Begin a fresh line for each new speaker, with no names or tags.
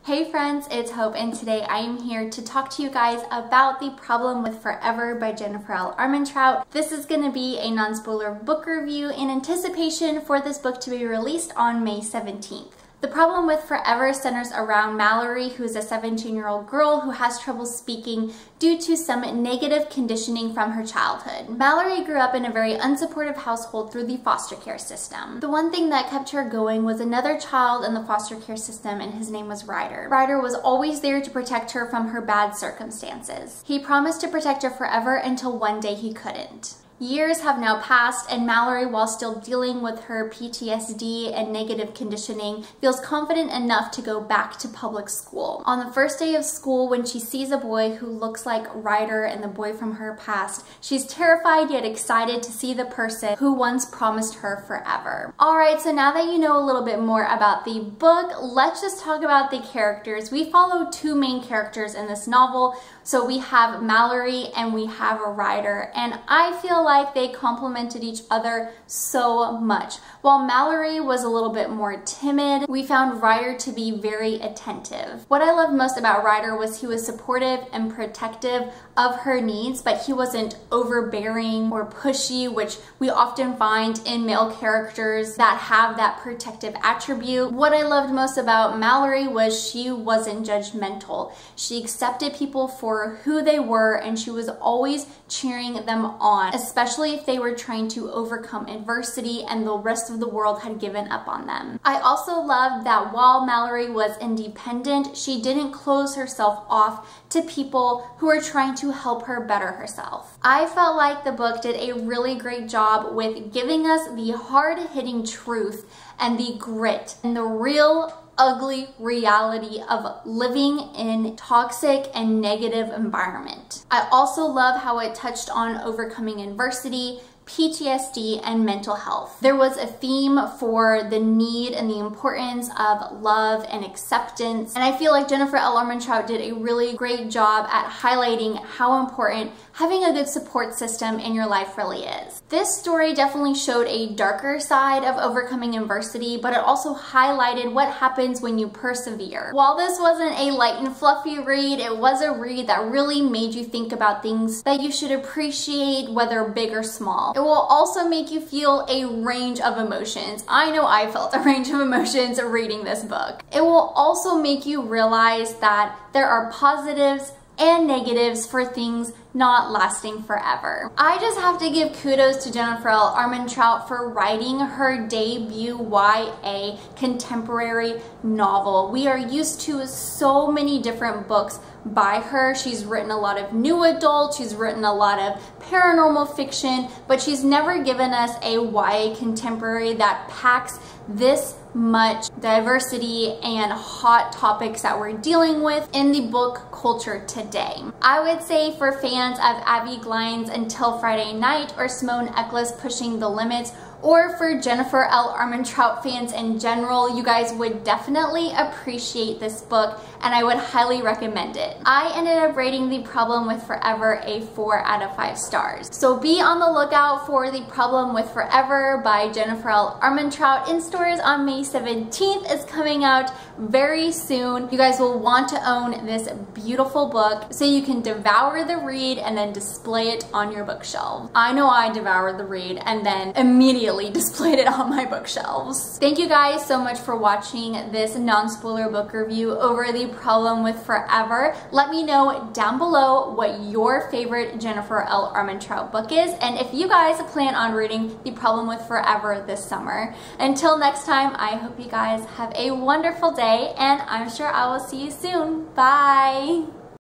Hey friends, it's Hope, and today I am here to talk to you guys about The Problem with Forever by Jennifer L Armentrout. This is going to be a non-spoiler book review in anticipation for this book to be released on May 17th. The Problem with Forever centers around Mallory, who is a 17-year-old girl who has trouble speaking due to some negative conditioning from her childhood. Mallory grew up in a very unsupportive household through the foster care system. The one thing that kept her going was another child in the foster care system, and his name was Ryder. Ryder was always there to protect her from her bad circumstances. He promised to protect her forever until one day he couldn't. Years have now passed, and Mallory, while still dealing with her PTSD and negative conditioning, feels confident enough to go back to public school. On the first day of school, when she sees a boy who looks like Ryder and the boy from her past, she's terrified yet excited to see the person who once promised her forever. Alright, so now that you know a little bit more about the book, let's just talk about the characters. We follow two main characters in this novel. So we have Mallory and we have Ryder, and I feel like they complemented each other so much. While Mallory was a little bit more timid, we found Ryder to be very attentive. What I loved most about Ryder was he was supportive and protective of her needs, but he wasn't overbearing or pushy, which we often find in male characters that have that protective attribute. What I loved most about Mallory was she wasn't judgmental. She accepted people for who they were, and she was always cheering them on, especially if they were trying to overcome adversity and the rest of the world had given up on them. I also loved that while Mallory was independent, she didn't close herself off to people who were trying to help her better herself. I felt like the book did a really great job with giving us the hard-hitting truth and the grit and the real ugly reality of living in toxic and negative environment. I also love how it touched on overcoming adversity, PTSD, and mental health. There was a theme for the need and the importance of love and acceptance, and I feel like Jennifer L Armentrout did a really great job at highlighting how important having a good support system in your life really is. This story definitely showed a darker side of overcoming adversity, but it also highlighted what happens when you persevere. While this wasn't a light and fluffy read, it was a read that really made you think about things that you should appreciate, whether big or small. It will also make you feel a range of emotions. I know I felt a range of emotions reading this book. It will also make you realize that there are positives and negatives for things not lasting forever. I just have to give kudos to Jennifer L Armentrout for writing her debut YA contemporary novel. We are used to so many different books by her. She's written a lot of new adult, she's written a lot of paranormal fiction, but she's never given us a YA contemporary that packs this much diversity and hot topics that we're dealing with in the book culture today. I would say for fans of Abby Glines' Until Friday Night or Simone Eccles Pushing the Limits, or for Jennifer L Armentrout fans in general, you guys would definitely appreciate this book, and I would highly recommend it. I ended up rating The Problem with Forever a 4 out of 5 stars. So be on the lookout for The Problem with Forever by Jennifer L Armentrout in stores on May 17th. It's coming out very soon. You guys will want to own this beautiful book so you can devour the read and then display it on your bookshelf. I know I devoured the read and then immediately displayed it on my bookshelves. Thank you guys so much for watching this non-spoiler book review over The Problem with Forever. Let me know down below what your favorite Jennifer L Armentrout book is, and if you guys plan on reading The Problem with Forever this summer. Until next time, I hope you guys have a wonderful day, and I'm sure I will see you soon. Bye!